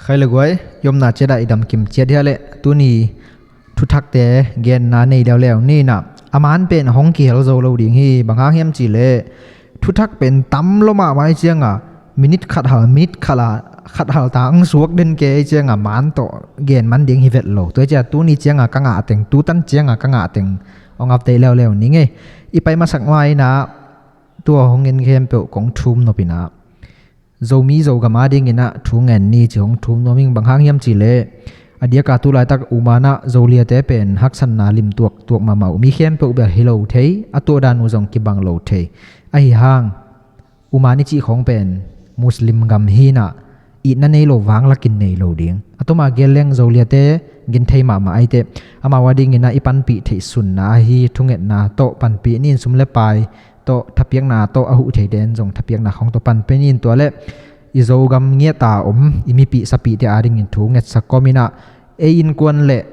ใครเลยกวยยมนาเจดาอิดำกิมเจียดเฮเลตัวนี้ทุทักแต่เกณฑ์นาในเดียวแล้วนี่นะอามันเป็นห้องเกี่ยวโซโลดิ่งฮีบางครั้งเฮียมจีเลทุทักเป็นตั้มลงมาไว้เจียงอ่ะมินิขัดหามิดขัดหาตาอังสวกเดินเกยเจียงอ่ะมันต่อเกณฑ์มันดิ่งฮีเวทโลตัวเจ้าตัวนี้เจียงอ่ะกังอาเต็งตัวตั้นเจียงอ่ะกังอาเต็งองอับเตะแล้วนี่ไงอีไปมาสักไว้นะตัวห้องเงินเข้มเปลวของทุ่มนปินะโจมีโจกับมาดิ่งนะทุ่งเงินนี่จะของทุ่มนมิงบางครั้งเฮียมจีเลอดียกาตุลายตักอุมานะโจเลียเตเป็นฮักสันนาลิมตัวมาเมามีเข้มเปลวแบบฮิโลเทยอตัวดานุจงกิบังโลเทยไอห่างอุมานิจิของเป็นมุสลิมกัมฮีนะอีนั่นในโลวางลักินในโลดิ่งอตัวมาเกลเลงโจเลียเตกินเทยมาไอเตอามาวาดิ่งนะอีปันปีเทสุนนะฮีทุ่งเงินนะโตปันปีนี่สุมเลปายโตทับเปียงนาโตอหุเทเดนจงทับเปียงนาของตัวปันเป็นยินตัวเละอิโซกัมเงียตาอิมิปีสปีเตอาริงินทูเงสกอมินะเออินกวนเละ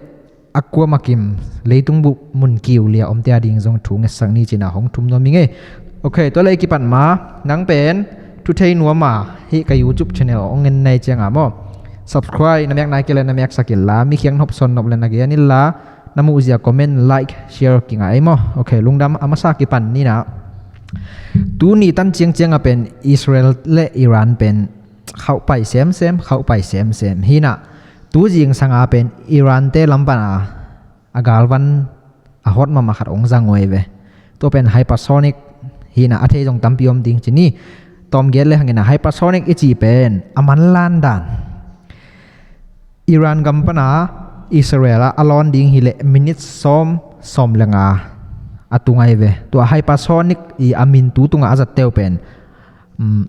อักวัวมากิมเลยตุงบุมุนกิวเลียเตอาดิงจงทูเงสังนี้จีน่าของทุมโนมิงเอโอเคตัวเลยกิปันมานังเป็นทุเทนัวมาฮิกายูทูบชาแนลองเงินในเจียงอ่ะมั้ง subscribe น้ำยักนายเกลน้ำยักสกิลละมีเขียงทบซอนนบเลนนักเกียนิลละน้ำมูจิอาคอมเมนต์ไลค์แชร์กิ่งไอ้มั้งโอเคลุงดำอามาซากิปันนี่นะตัวนี้ตั้งเจียงเป็นอิสราเอลและอิหร่านเป็นเข้าไปเซมเข้าไปเซมฮีน่ะตัวจริงสังอาเป็นอิหร่านเตลัมปานาอากาลวันอาฮอตมาขัดองจังเวตัวเป็นไฮเปอร์โซนิกฮีน่ะอาเทจงตั้มพิยมดิ้งจีนี่ตอมเกลเลยหังนะไฮเปอร์โซนิกอีจีเป็นอามันลันดันอิหร่านกัมปนาอิสราเอลอลอนดิ้งฮิเลมินิตซอมเลงาatung ai ve tua hypersonic I amin tu tunga azat teu pen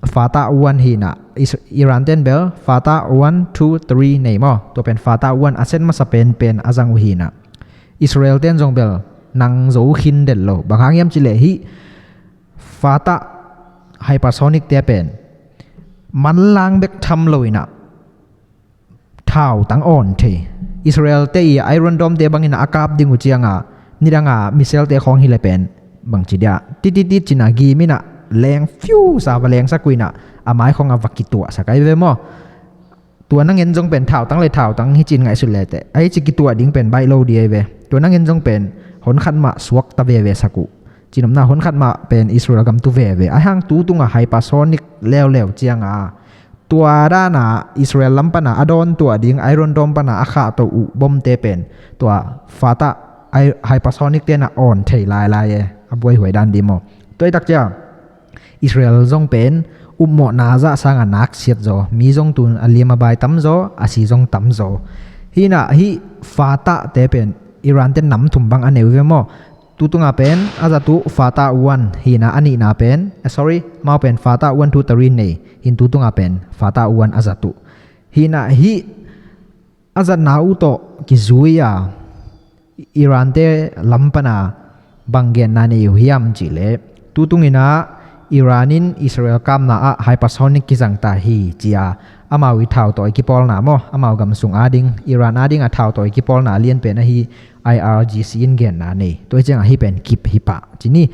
fata 1 hina Iran ten bel fata 1 2 3 nei mo to pen fata 1 asen ma sa pen azang hina Israel ten jong bel nang zo khin del lo bangang yam chile hi fata hypersonic te pen man lang bek tham loina thau tang on the Israel te Iron Dome te bangina akap dingu chiangaนี่ดังมิเซลเตะของฮิเลเป็นบางจีเดียติดจินากีมินะแรงฟิวสาวแรงสักกุยนะอาไม้ของวักกิตัวสักไอเวมอตัวนั่งเงินจงเป็นเท่าตั้งเลยเท่าตั้งฮิจินไงสุดเลยแต่ไอจิกิตัวดิ้งเป็นใบโลเดียเวตัวนั่งเงินจงเป็นหนขันมาสวกตะเวสักกุจีนำหน้าหนขันมาเป็นอิสราเอลกัมตุเวไอห่างตู้ตุงไฮปาโซนิกแล้วเจียงตัวด้านอิสราเอลลัมปนาอดอนตัวดิ้งไอรอนดอมปนาอาคาตัวอุบอมเตเป็นตัวฟาตาไอไฮเปอร์โซนิกเตน่ะอ่อนเทลายอบวยหวยดันดีมอตัวตักเจ้าอิสราเอลจงเป็นอุมโมนาจะสร้างนักเสียดโจมีจงตุนอเลียมาบายตั้มโจอาศีจงตั้มโจฮีน่ะฮีฟาตาเตเป็นอิหร่านเตนนำถุมบังอันเนวเวมอตุตุงาเป็นอาจจะตุฟาตาวันฮีน่ะอันนี้น่ะเป็นsorry มาเป็นฟาตาวันทุตรินเนหินตุตุงาเป็นฟาตาวันอาจจะตุฮีน่ะฮีอาจจะนาอุโตกิซุยาอิหร่านเตลัมปนาบังเกนนาเนยุฮิยามจิเลตุตุงินะอิหร่านินอิสราเอลกัมนาไฮเปอร์โซนิกกิจังตาฮีจีอาอามาวิทาวตัวกิปอลนามออามากำสุงอาดิงอิหร่านอาดิงอาทาวตัวกิปอลนาเลียนเป็นฮี IRGC อินเกนนาเนตัวเจงฮีเป็นกิปฮิปะจีนี่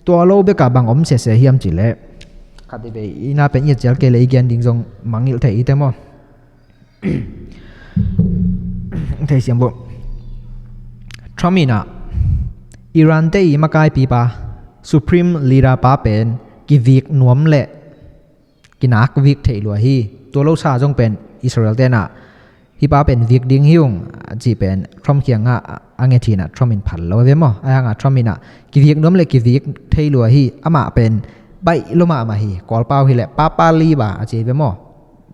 ตัวโลเบกับังอมเสเสฮิยามจิเลคัดเบอีน่าเป็นยัดเจลเกเลอีเกนดิงจงมังอิลเทอีเตมอเทเสียงบุทรัมมินะอิหร่านเตยมากายปีปาสุพรีมลีดาปาเป็นกิวิกนวมเละกินักวิกเทลัวฮีตัวโลชาจงเป็นอิสราเอลเตนะฮีปาเป็นวิกดิ้งฮิวงจีเป็นทรัมเคียงอังเกทีนะทรัมมินพันแล้วเวมอไอ้ห่างทรัมมินะกิวิกนวมเละกิวิกเทลัวฮีอามาเป็นใบโลมาฮีกอลเป้าฮีแหละปาลีบาจีเวมอ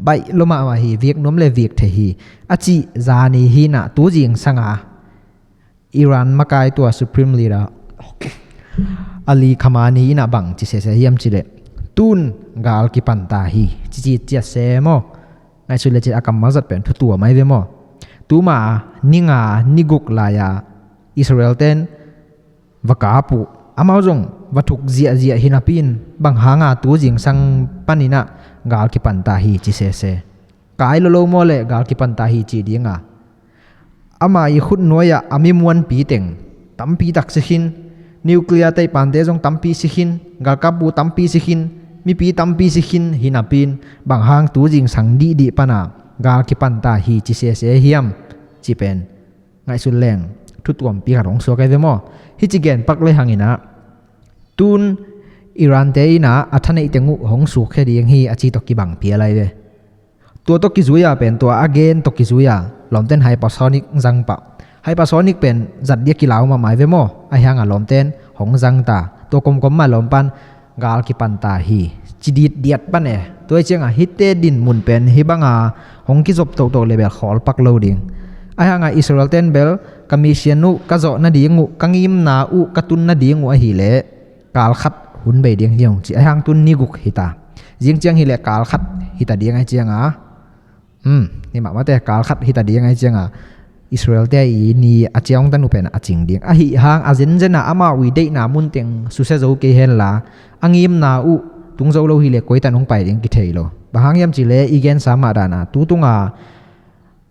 ใบโลมาฮีวิกนวมเละวิกเทฮีอาจีจานีฮีนะตัวจิงสังอาอิหร่านมากายตัวสุพรีมลีดาอาลีคามานีน่ะบังจิเสเฮียมจิเลตุนกาลกิปันตาฮีจิเจเซมอในสุดเลยจะอากัมมาจัดเป็นตัวไม่เวมอตูมานิงานิกุกลายาอิสราเอลเตนวกาปูอามาจงวัตถุเจียฮินาปินบังหางาตัวจิงสังปันินะกาลกิปันตาฮีจิเสเซกายโลโมเลกาลกิปันตาฮีจีดีงาอามาอีขุดน้อยอามีมวนปีเต็งตั้มปีตักสิขินนิวเคลียร์ไต้ปันเดจงตั้มปีสิขินกาลกับบูตั้มปีสิขินมีปีตั้มปีสิขินหินาปินบางหางตัวจิงสังดีปนา กากิปันตาฮีจิเสเฮียมจิเป็นไงสุดแรงทุตวมปีขัดของสัวไกเวมอฮิจิเกนปักเลยหังอินะตุนอิรันเตอินะอัธเนอิเตงูหงสุแค่ดียงฮีอาจีตกิบังเปียอะไรเวตัวตกิซุยาเป็นตัวอเกนตกิซุยาลอมเต้นไฮเปอร์โซนิกจังปะไฮเปอร์โซนิกเป็นจัดเดียกิลาวมาหมายเวมอไอหังอ่ะลอมเต้นหงจังตาตัวกลมๆมาลอมปันกาลกิปันตาฮีจิดีดเดียดปันตัวเจียงอ่ะฮิตเตดินมุนเป็นฮิบังอ่ะหงกิจบโตเลเบลขอลปักโลดิงไอหังอ่ะอิสราเอลเต้นเบลกามิเชียนุกะโจนาดีงูกังยิมนาอุกะตุนนาดีงูอะฮีเลกาลขัดหุนเบดียงเฮียงจิไอหังตุนนิกุกฮิตาจิงเจียงฮีเลกาลขัดฮิตาดียงไอเจียงอ่ะนี่มาแต่กาลขัดฮิตาดียงไอเจียงอ่ะอิสราเอลเตอีนี่อาเจียงตันอุเป็นอาจิงดิงอะฮิหังอาเจนเจนะอามาวิเดนามุนเต็งสุเซโจเกเฮลลาอังยิมนาอุตุงโจโลฮีเลกวยตันหงไปดิงกิเทโลบางยามจิเลอีเกนสามาดานะตุตุงอ่ะ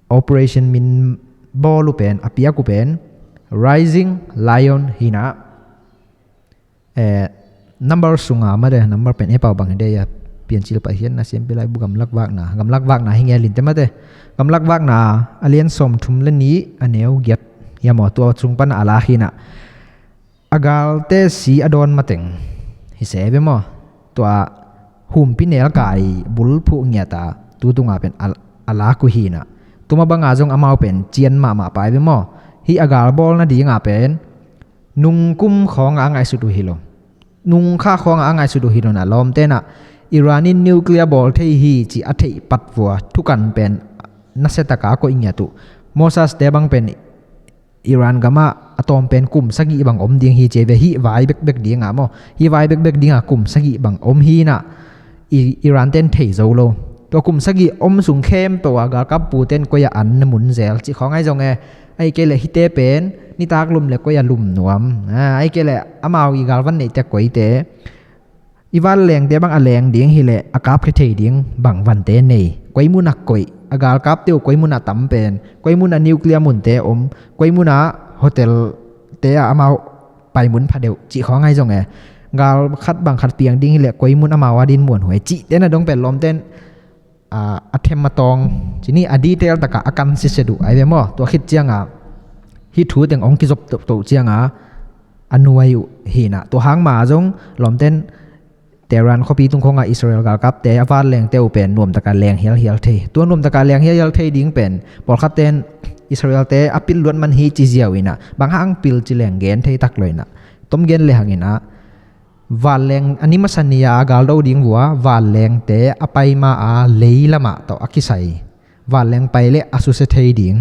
operation min bolu pen apia ku pen rising lion hina number sunga ma de number pen e pa bang de ya pian chil pa hian na sem pilai bu gam lak wak na hinge lin te ma te gam lak wak na alien som thum le ni aneu giat ya mo to chung pan ala hina agal te si adon mateng hi se be mo to hum pinel kai bul phu nya ta tu tunga pen ala ku hina tuma banga jong amau pen chian ma pai be mo hi agal bol na dinga pen nung kum khong angai su du hilo nung kha khong angai su du hilo na lom te na iranin nuclear ball thei hi chi athei patwa thukan pen naseta ka ko inya tu mosas te bang pen iran gama atom pen kum sagi bang om ding hi cheve hi vai bek dinga mo hi vai bek dinga kum sagi bang om hi na iran ten thei zo loตัวกุมสกีอมสุงเข้มตัวกากับปูเต้นก็อย่าอันนมุนเซลจิของไอ้จงไอ้เกลฮิเตเป็นนี่ตากลุมเลยก็อย่าลุมหนวมไอ้เกลอามาวอีกาลวันนี้จะก๋วยเตอีวันแรงเดบังอแรงเดียงฮิเลอากาบเทเดียงบังวันเตนี่ก๋วยมุนักก๋วยอากาลกับเตียวก๋วยมุนักตั้มเป็นก๋วยมุนักนิวเคลียร์มุนเตอมก๋วยมุนักโฮเทลเตออามาวไปมุนพาเดียวจิของไอ้จงกาลคัดบังคัดเปียงดิ้งฮิเลก๋วยมุนอามาวดินมวนหวยจิเต้นน่ะดงเป็นลมเต้นอัตเทมมาตองทีนี้อดีเทลตะกะอาการสิเสดุไอ้เวมอตัวคิดเจียงฮิทูเต็งองกิจบโตเจียงอนุวัยหินะตัวหางมาจงหลอมเต้นแต่รันข้อปีตุงคงอิสราเอลกับแต่อาวาแรงเตวเป็นรวมตะการแรงเฮียลเทตัวรวมตะการแรงเฮียลเทดิ้งเป็นปอลคัดเต้นอิสราเอลเตอปิลล้วนมันฮีจิเจียวอินะบางหางปิลจิแรงเกนเทตักเลยนะต้มเกนเลยหางอินะวาเลงอันนี้มาสัญญากาลเราดิ้งวัววาเลงเตะอภัยมาเลยละมาต่ออักษัยวาเลงไปเละอสุเสถียดิ้ง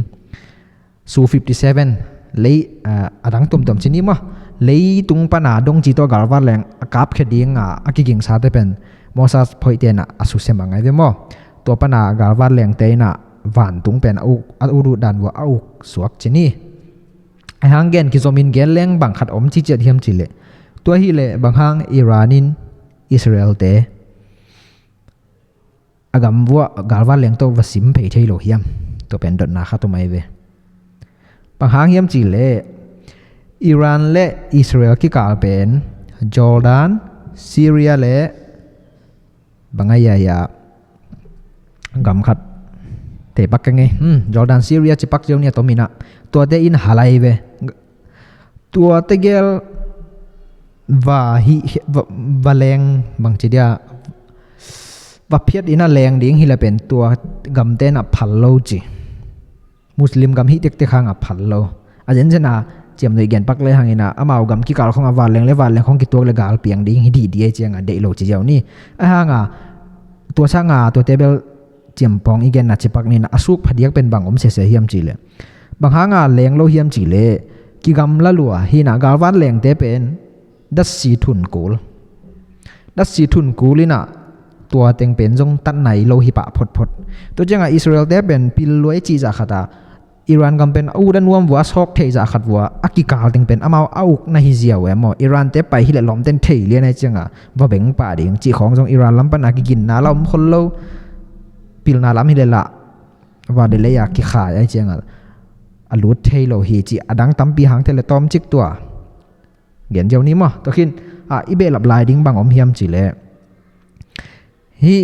สู57เลยดังตุ่มๆชนิดมั้งเลยตุงปนาดงจีตัวกาลวาเลงอากาศแค่ดิ้งอักกิ่งสาเตเป็นมอสัสพอยเตนะอสุเสมังไงเดมั้งตัวปนากาลวาเลงเตนะวานตุงเป็นอุรุดันวัวอุกสวกชนิดไอหางเกนกิโซมินเกนเลงบังขัดอมจิเจเทียมจิเลตัวฮิเลบางหางอิรานินอิสราเอลเตอากำวัวกาลวาเลงตัววสิมเพย์เทโลเฮียมตัวเป็นดอนาคาตัวไม่เวบางหางเฮียมจิเลอิรานและอิสราเอลที่กาลเป็นจอร์แดนซีเรียและบางไงยากำขัดเตะปักกันไงจอร์แดนซีเรียจิปักเจ้าเนี่ยตัวมีนะตัวเตอินฮาไลเวตัวเตเกลว่าแรงบางทีเดียว่าเพียดอินาแรงดิ้งฮิลาเป็นตัวกำเต้นพัลโลจีมุสลิมกำฮิเด็กๆข้างพัลโลอาจารย์เจน่าเจียมหน่วยเกียนปักเลยหางอินะอามาวกำกิกาลของวาแรงและวาแรงของกิตัวเลยกาลเปียงดิ้งฮิดีดีเจียงเดโลจีเจ้านี่ไอ้หางตัวช่างตัวเทเบลเจียมปองอีเกนนัดจิปักนี่นะอสุกพเดียกเป็นบางอมเสียเฮียมจีเลยบางหางแรงโลเฮียมจีเลยกิกำละลัวฮินะกาลวาแรงเตเป็นดัชสีทุนกูลินะตัวเต็งเป็นจงตัดไหนโลหิปะพดตัวจังอิสราเอลเตเป็นปิลลวยจีจากขัดอิรันกำเป็นอูดันวมวัวซอกเทจากขัดวัวอักิกาลเต็งเป็นอามาวอุกในฮิเซียวมออิรันเตไปฮิเลล้อมเต็นเทเลียในจังว่าเบ่งป่าดิงจีของจงอิรันล้ำปนักกินนาล้อมคนโลปิลนาล้ำฮิเลละว่าเดเลยอยากกิขายไอจังอลุดเทโลฮีจีอดังตั้มปีหางเทเลตอมจิกตัวเขียนเจ้านี้มั้งตัวขินอีเบลับลายดิ้งบางอมเฮียมจีเล่ฮิ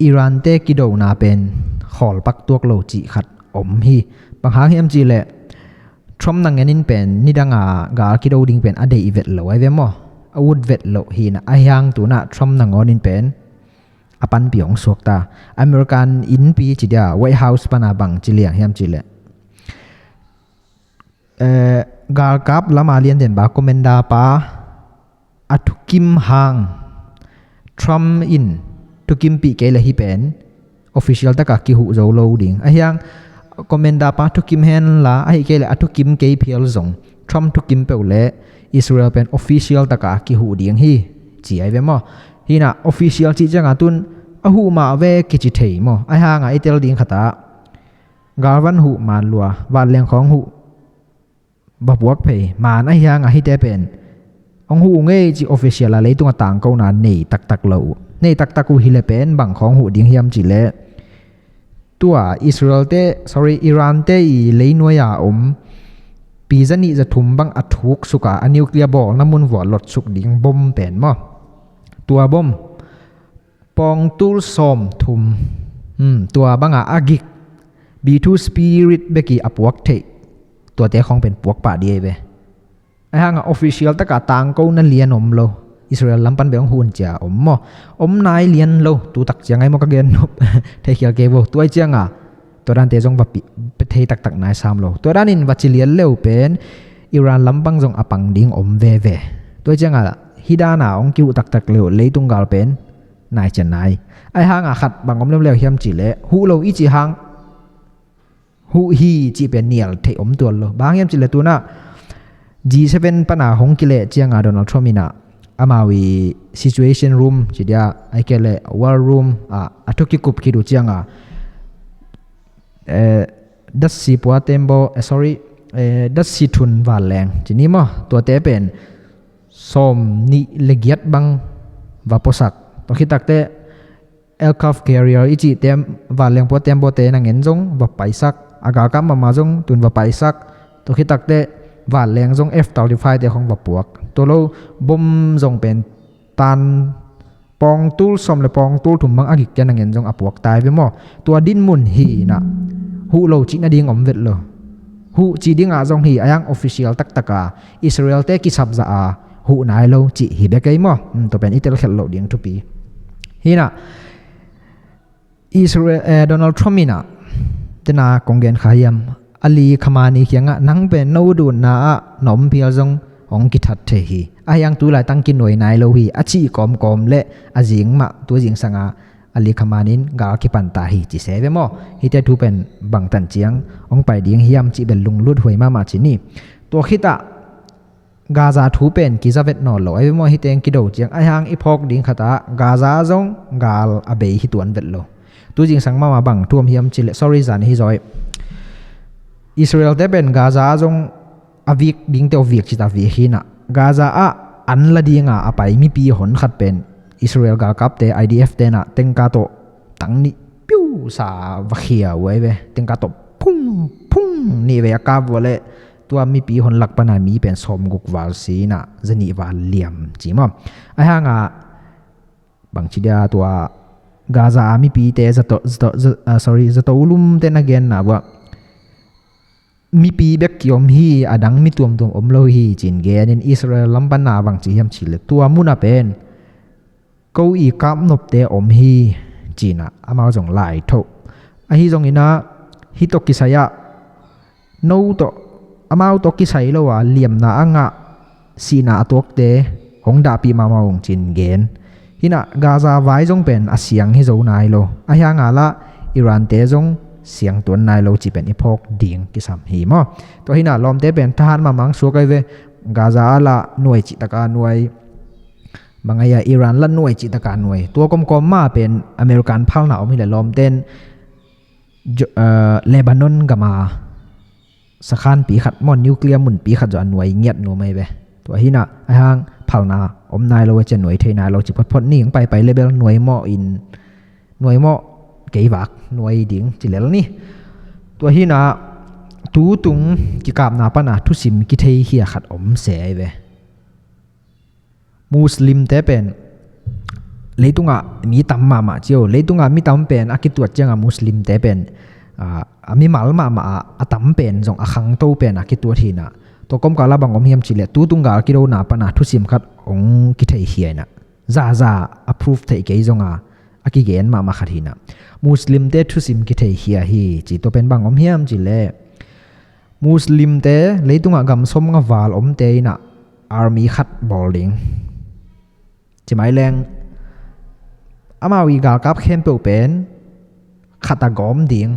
อิหร่านเตกิโดนาเป็นขอลปักตัวโลจิขัดอมฮีบางครั้งเฮียมจีเละทรัมป์นังเงินินเป็นนิดังกากิโดดิงเป็นอเดอีเวตโลไอเวมออาวุธเวตโลฮีนะอายังตัวน่ะทรัมป์นังงอนินเป็นอปันปีองสวกตาอเมริกันอินปีจิดาไวท์เฮาส์ปนาบังจิเลียงเฮียมจิเลกาลกับละมาเลียนเด่นบาคอมเมนดาปาอัตุกิมฮังทรัมป์อินตุกิมปีเกลฮิเป็นออฟฟิเชียลตะกะกิหุโจโลดิงอายังคอมเมนดาปาตุกิมเฮนละไอเกลอัตุกิมเกเพียลซงทรัมป์ตุกิมเปลเลอิสราเอลเป็นออฟฟิเชียลตะกะกิหุดิงฮีจีไอเวมอฮีน่ะออฟฟิเชียลจีจังอาตุนอหูมาเวกิจิเทยมอไอห่างไอเตลดิงขตากาวันหูมาลัววันเลียงของหูบับวกเพยมาไอห่างไอฮิเตเป็นองหูเงยจีออฟฟิเชียลอะไรตัวต่างก็นานนี่ตักเหลานี่ตักกูฮิเลเป็นบังของหูดิงเฮียมจิเลตัวอิสราเอลเตอิหร่านเตอีเลยนัวยาปีจันนี่จะทุ่มบังอัดทุกสุกาอันนิวเคลียร์บอลน้ำมันหัวหลดสุกดิงบอมเป็นมอตัวบอมปองตูลซอมทุมตัวบังอากิกB2 Spirit เบกีอปวกเทตัวเตะของเป็นปวกป่าเดียเวไอ้ห่างออฟฟิเชียลตะกาตังก็นั่นเลียนอมโลอิสราเอลลำปันเบงหุ่นจ่าอมนายเลียนโลตัวตักเจียงไงมอกเกนนบเทเคียเกวตัวเจียงตัวด้านเตจงบับเทตักนายสามโลตัวด้านนินวัชิเลียนเร็วเป็นอิหร่านลำปังจงอปังดิ้งอมเวตัวเจียงฮิดานาองกิวตักเร็วเลยตุงกาลเป็นนายจะนายไอ้ห่างขัดบางอมเร็วเฮียมจีเล่หูโลอีจีห่างหูฮีจีเป็นเนียลเทอมตัวโลบางเฮียมจีเล่ตัวน่ะ G7 ปัญหาของกิเลเจียงโดนัลด์ทรัมป์น่ะอามาวี situation room จีเดียไอ้เกลเล war room ทุกกุบคิดดูเจียงดัชซีปัวเต็มโบsorry ดัชซีทุนวาแรงจีนี้มั้งตัวเตเป็นสมนิเลเกียดบังวาปสักตัวคิดตักเตaircraft carrier อีจีเต็มวาแรงปัวเต็มโบเตนังเงินจงวาไปสักอากาศกำมาจงตุนวาไปสักตัวคิดตักเตวาแรงจง F-35 เตของวาปวกตัวเราบ่มจงเป็นตันปองตูลสมและปองตูลถุมบังอากิกยันนังเงินจงอปวกตายไปมั้งตัวดินมุนฮีน่ะหูโลจินาดิงอมเวทโลหูจีดิงจงฮีอายัง official ตักอิสราเอลเตกิสับจะหูนายโลจิฮีเบกไอมั้งตัวเป็นอิตาลีโลดิงทุปีฮีน่ะอิสราเอลโดนัลด์ทรัมป์น่ะเจน่ากงเกนขายมอลีขมานีเขียงนังเป็นนูดูน่ะหนอมเพียวจงองกิทัดเทฮีอายังตัวหลายตั้งกินหน่วยนายโลฮีอาชีกอมเละอาจิงมาตัวจิงสังอลีขมานินกาคิปันตาฮีจิเสเวมอฮิเตทูเป็นบังตันเจียงองไปดิงเฮียมจิเป็นลุงลุดหวยมาจินี่ตัวคิตะกาซาทูเป็นกิซาเวตนอลโลไอเวมอฮิเตงกิโดเจียงอายังอีพอกดิงขตากาซาจงกาลอเบฮิตวนเวตโลตัวจิงสังมาบังท่วมเฮียมจิเล sorry จานฮิจอยอิสราเอลเตเป็นกาซาจงอวิกดิงเตอวิกจิตาวิฮินะกาซาอันละดีงาไปมีปีหนขัดเป็นอิสราเอลกากับเต IDF เตนะเต็งกาโตตั้งนี่ปิ้วสาวะเขียวไว้เวเต็งกาโตพุ่งนี่เวกาบวเลตัวมีปีหนหลักปนามีเป็นสมกุกวาลซีนะจะนี่วาลเหลี่ยมจีมั้งไอ้ห่างบางทีเดียตัวกาซามีปีเตจะโตลุมเตนเกนนะว่ามีปีเบกกิอมฮีอดังมีตัวอมโลฮีจินเกนินอิสราเอลลำปันนาบังจีเฮียมชิลตัวมุนาเป็นเก้าอี้กับนบเตอมฮีจีน่ะอามาจงไล่ทุกไอฮีจงอินะฮิตกิสายะโนโตอามาตกิสายโลวะเหลี่ยมนาอ่ะสีนาตัวเตหงดาปีมามาองจินเกนฮินะกาซาไว้จงเป็นอาเซียงฮิโจนายโลอายังอาละอิหร่านเตจงเสียงตัวนายโลจิเป็นอีพอกดิ่งกิสามหีมั้งตัวหินาลอมเตเป็นทหารมามังสัวกันเวกาซาละหน่วยจิตการหน่วยบางอย่างอิหร่านละหน่วยจิตการหน่วยตัวกลมๆมาเป็นอเมริกันพัลหนาวมีแต่ลอมเต้นเลบานอนกับมาสถานปีขัดมอนนิวเคลียร์มุนปีขัดจะหน่วยเงียบหน่วยไม่เวตัวหินาไอ้ห่างพัลนาอมนายโลจะหน่วยเทนายโลจิพดนี่ยังไปเลเบลหน่วยหม้ออินหน่วยหม้อเกี่ยวกับหน่วยดิ่งจิเลลนี่ตัวที่น่ะตูตุงกิกาบนาปนาทุสิมกิเทเฮียขัดอมเสยเวมุสลิมแต่เป็น leitunga mi tamma ma chiu leitunga mi tam pen akituat changa muslim te pen mi malma ma atam pen jong akhang to pen akituat hina to kom kala bangom hiam chile tu tunga kiro na pana thusim khat ong ki thei hiaina za approve thei ke zonga aki gen ma khathina muslim te thusim ki thei hia hi chi to pen bangom hiam chile muslim te leitunga gam som nga wal om te na army khat bowling chimai leng amawi gal kap khem pe pen khata gom ding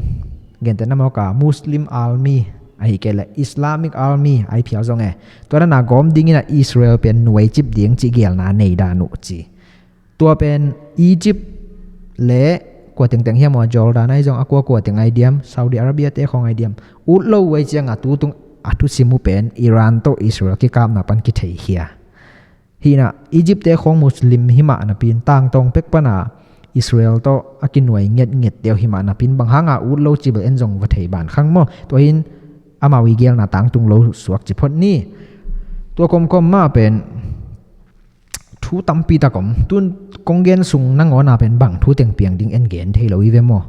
gen te namoka muslim army ai kele islamic army ai phiao zong e to na gom ding ina israel pen nuai chip ding chi gel na nei da nu chi to pen egypt le kwa teng hiam mo jordan ai jong akwa teng ai diam saudi arabia te khong ai diam ut lo wai chang atu tung atu simu pen iran to israel ki kam na pan ki thei hia hina egypt te khong muslim hima na pin tang tong pek pana israel to akinwai nget deu hima na pin bang hanga ut lo chibel en jong wa thei ban khang mo to hin amawi gel na tang tung lo suak chi phot ni to kom ma pen thu tampi ta kom tun konggen sung nang ona pen bang thu teng piang ding en gen thei lo i ve mo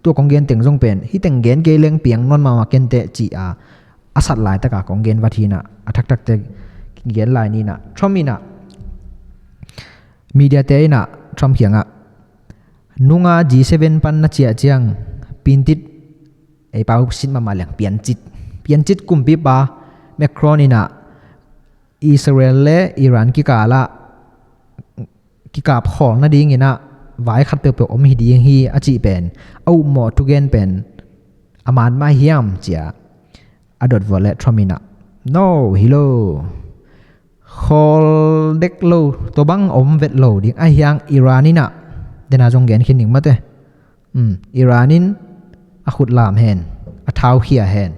to konggen teng jong pen hi teng gen ge leng piang non ma ken te chi asat lai ta ka konggen wathina athak tak te gen lai ni na thomina media te na thom khianga nunga G7 pan na chia chiang pintit ei pau sin ma malang pian chit kumpi ba Macron ina Israel le Iran ki kala ki kap khol na ding ina vai khat pe om hi ding hi achi pen au mo tu gen pen aman ma hiam chia adot vole thromina no hello khol dek lo to bang om vet lo ding a hiang Iranina dena jong gen khin ning mate Iranin a khut lam hen a thau khia hen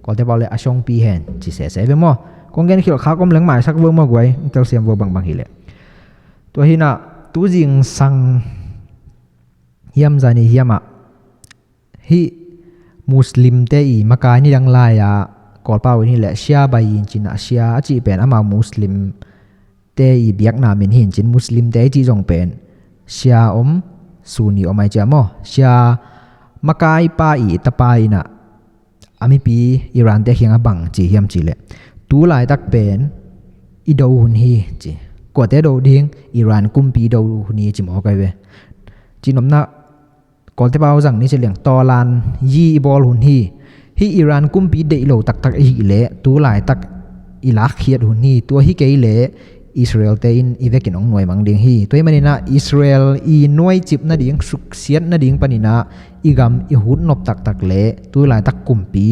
ko te bole a shong pi hen chi se ve mo kong gen khil kha kom leng mai sak wo mo gwai tel siam wo bang hi le to hina tu jing sang hiam zani hiama hi muslim te i makai ni dang la ya kol paw ni le sia bai in china sia chi pen ama muslim te i biak na min hin chin muslim te chi jong pen sia om suni omai cha mo sia makai pa i tapai na ami pi Iran te hianga bang chi hiam chi le tu lai tak pen i do hun hi chi ko te do ding Iran kumpi do hun ni chi mo kai ve chi nom na kol te baw jang ni che leng to lan yi bol hun hi Iran kumpi de lo tak hi le tu lai tak ilak khiat hun ni tu hi ke le Israel te in ivekin ong noi mang ding hi toy manina Israel i noi chip na ding suk siat na ding panina igam i hun nop tak le tu lai tak kumpi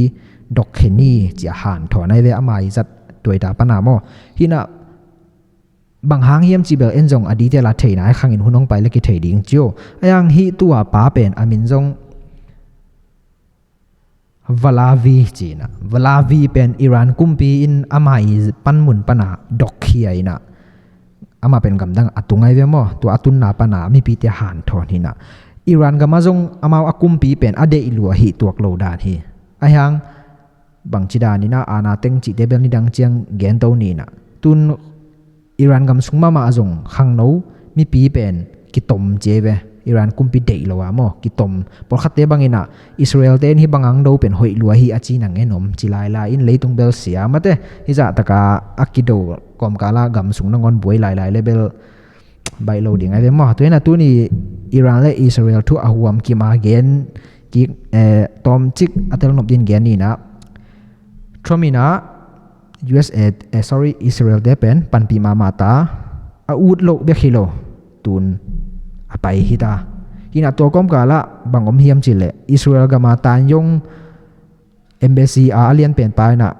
dok kheni chi han tho nai ve amai zat toita panamo hina bang hang hiam chi bel en jong adi te la theina khangin hunong pai le ki thei ding chio ayang hi tua pa pen amin jong Valavi pen Iran kumpi in amai panmun pana dok khiaina ama pen gamdang atungai ve mo tu atun na pana mi pi te han thon hina Iran gama jong amau akumpi pen ade ilua hi tuak lo dan hi ayang bang chida ni na ana teng chi tebel ni dang chiang gen to ni na tun Iran gam sungma ma azong khang no mi pi pen ki tom jeve Iran kumpi dei lowa mo ki tom por khate bangina Israel ten hi bangang do pen hoi lua hi achi nang enom chilai la in leitung bel sia mate hi za taka akido kom kala gam sung nangon boi lai level by loading ai mo to na tu ni Iran le Israel thu ahuam ki ma gen ki tom chik atel nop din gen ni na Tromina Israel depen panpi mata a ut lo be khilo tun apai hita hina to kom kala bangom hiam chile Israel gama tan yong embassy a alien pen pa na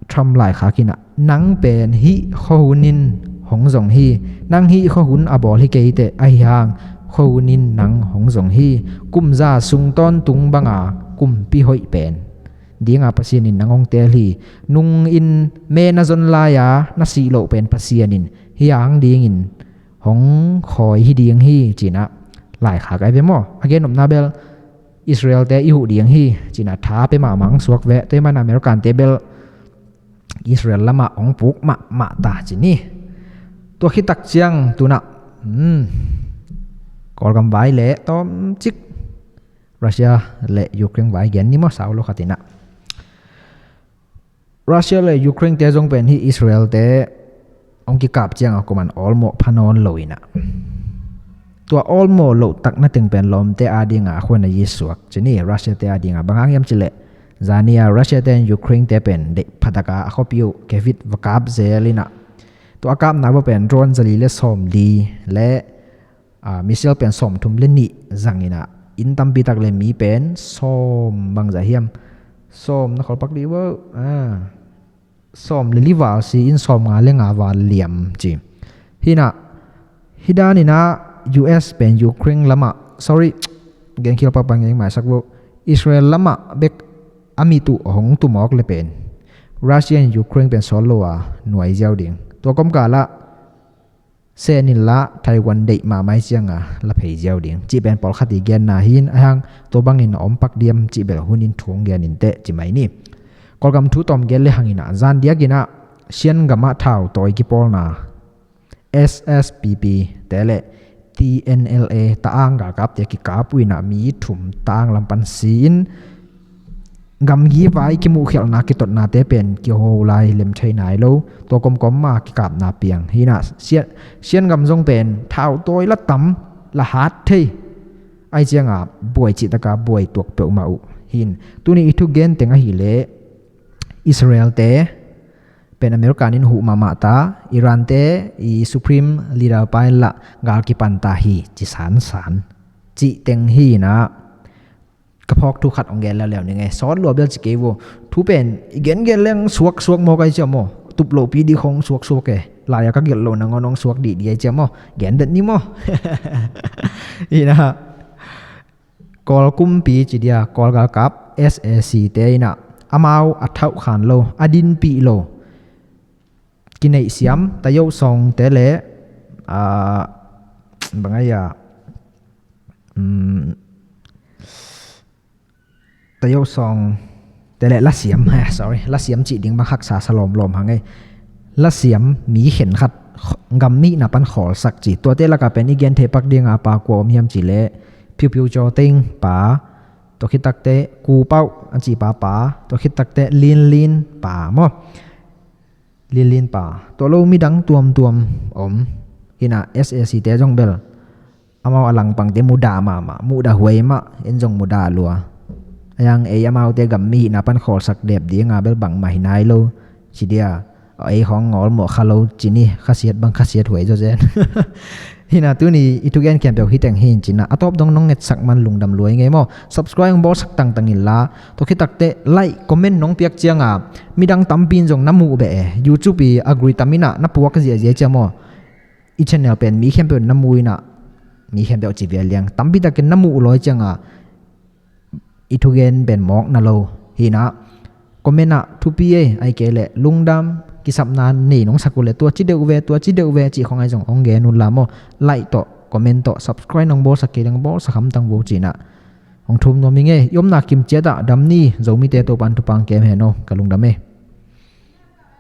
Trump lai kha kina nang pen hi khohunin hongjong hi nang hi khohun abol hi keite ai hang khohunin nang hongjong hi kumza sungton tung banga kumpi hoi pen dinga pasienin nangong telhi nung in me na zon la ya na si lo pen pasienin hiang ding in hong khoi hi ding hi china lai kha kai ve mo again om nabel Israel te ihu ding hi china tha pe ma mang suak ve te man American tebel Israel lama ong puk ma ta chini to khitak chiang tuna กอลกำไว้เละต้อมจิกรัสเซียและยูเครนไว้เกนนี่มาสาวโลกตินะรัสเซียและยูเครนแต่จงเป็นที่อิสราเอลแต่องค์กิกาบเจียงก็มันออลโมพานอนลอยนะตัวออลโมโลตักนั่นถึงเป็นลมแต่อาดีงาคนในยิสวกจะนี่รัสเซียแต่อาดีงาบางครั้งยามจิเลจานียรัสเซียแต่ยูเครนแต่เป็นเด็กพัตกาเขาพิวเควิดวกาบเซลินะตัวอากาศนับว่าเป็นโดรนจลีเลสอมดีและมิสเซลเป็นสมทุมเลนิจังนี่นะอินตัมปีตักเลมีเป็นสมบางจะเฮียมสมนักขอปักดีว่าสมลิลิวาซีอินสมงาเลงาวาเลียมจีฮินะฮิดานี่นะ US เป็นยูเครนละมะ sorry เกณฑ์คิดว่าปังยังหมายสักว่าอิสราเอลละมะเบกอามิตุของตุมอกเลยเป็นรัสเซียยูเครนเป็นโซโลอาหน่วยเจ้าดิ่งตัวกรมกาละเซนิลละไต้หวันเดมาไม่เจียงละเพยเจ้าดิ่งจีเป็นปอลขัดอีเกนนาหินอ้างตัวบางอินอมปักเดียมจีเบลหุนินทวงเกนินเตจีไม่นี่กอลกำทุตอมเกลเลหังอินะจานเดียกินะเชียนกำมาเท่าตัวอีกิปอลนา SSPP แต่ละ TNLA ตาอ่างกับเด็กกับวินามีถุมตางลำปันซีนกำยีไว้กิมูเขียวนากิตนาเตเป็นเกี่ยวไลเล็มใช้ไหนโลตัวกลมๆมากิกับนาเปียงฮีน่ะเชียนกำทรงเป็นเท่าตัวละต่ำละฮัดเทไอเจียงบวยจิตกาบวยตัวเปียวมาอุหินตัวนี้ทุกเกนเต็งหิเลอิสราเอลเตเป็นอเมริกานินหูมาตาอิรันเตอีสุพรีมลีดาไปละกาลกิปันตาฮีจิสานจิเต็งฮีนะกระพอกทุกขัดองเกนแล้วนี่ไงซอสรวบเดลจิเกวทุเป็นอีเกนเรื่องสวกโมกไอเจ้าโมตุบโลปีดีของสวกลายก็เกลโลนงอนองสวกดีไอเจ้าโมเกนเด็ดนี่โมอีนะกอลกุมปีจิเดียกอลกากับ SAC เตยนะอามาวอัฐาขันโลอดินปีโลกินไอเสียมตะโยซองเตเลบางอย่างตะโยซองแต่ละละเสียมsorry ละเสียมจีดิ่งบังคักษาสลอมลมหังไงละเสียมมีเห็นขัดกำนี้นะปันขอสักจีตัวเตละก็เป็นอีเกนเทปักเดียงปากวอมเฮียมจีเลพิวจอติงป่าตัวคิดตักเตกูเป้าอันจีป่าตัวคิดตักเตลีนป่ามอลีนป่าตัวโลมีดังตวมอมฮินะ SAC เตจงเบลเอามาอลังปังเตมูดามามูดาหวยมาเอ็นจงมูดาลัวยังเอามาเตกัมมีนะปันขอสักเด็บดีงาเบลบังมาหินายโลชิเดียของงอลหมอคาโลจินี่ข้าเสียดบังข้าเสียดหวยเจ้าเจนฮินะตัวนี้อีทุกอย่างแคมเปญฮิตแต่งหินจินะอัตบดงน้องเน็ตสักมันลุงดำรวยไงมั้ง subscribe บอสักตังอินละตัวคิดตักเตะไลค์คอมเมนต์น้องเปียกเจียงมีดังตั้มปีนจงน้ำมูเบะ YouTube อักริตามินะนับปัวกันเสียเจ้ามั้งอีชแนลเป็นมีแคมเปญน้ำมูนะมีแคมเปญจีเวียเลียงตั้มปีตักกันน้ำมูลอยจังอีทุกอย่างเป็นหมอกนั่นโลฮินะคอมเมนต์ทุกปีไอเกลลุงดำกิสับนานนี่น้องสักกุเลตัวจิเดอเวจีของไอจงองเกนุลลามไลค์ต่อคอมเมนต์ต่อ subscribe น้องโบสักเกลังโบสักคำตังโบจีนะของทุ่มน้องมิงยมนักกิมเจดะดำนี่โจมีเตตัวปันทุปังเกมเฮโนกับลุงดำ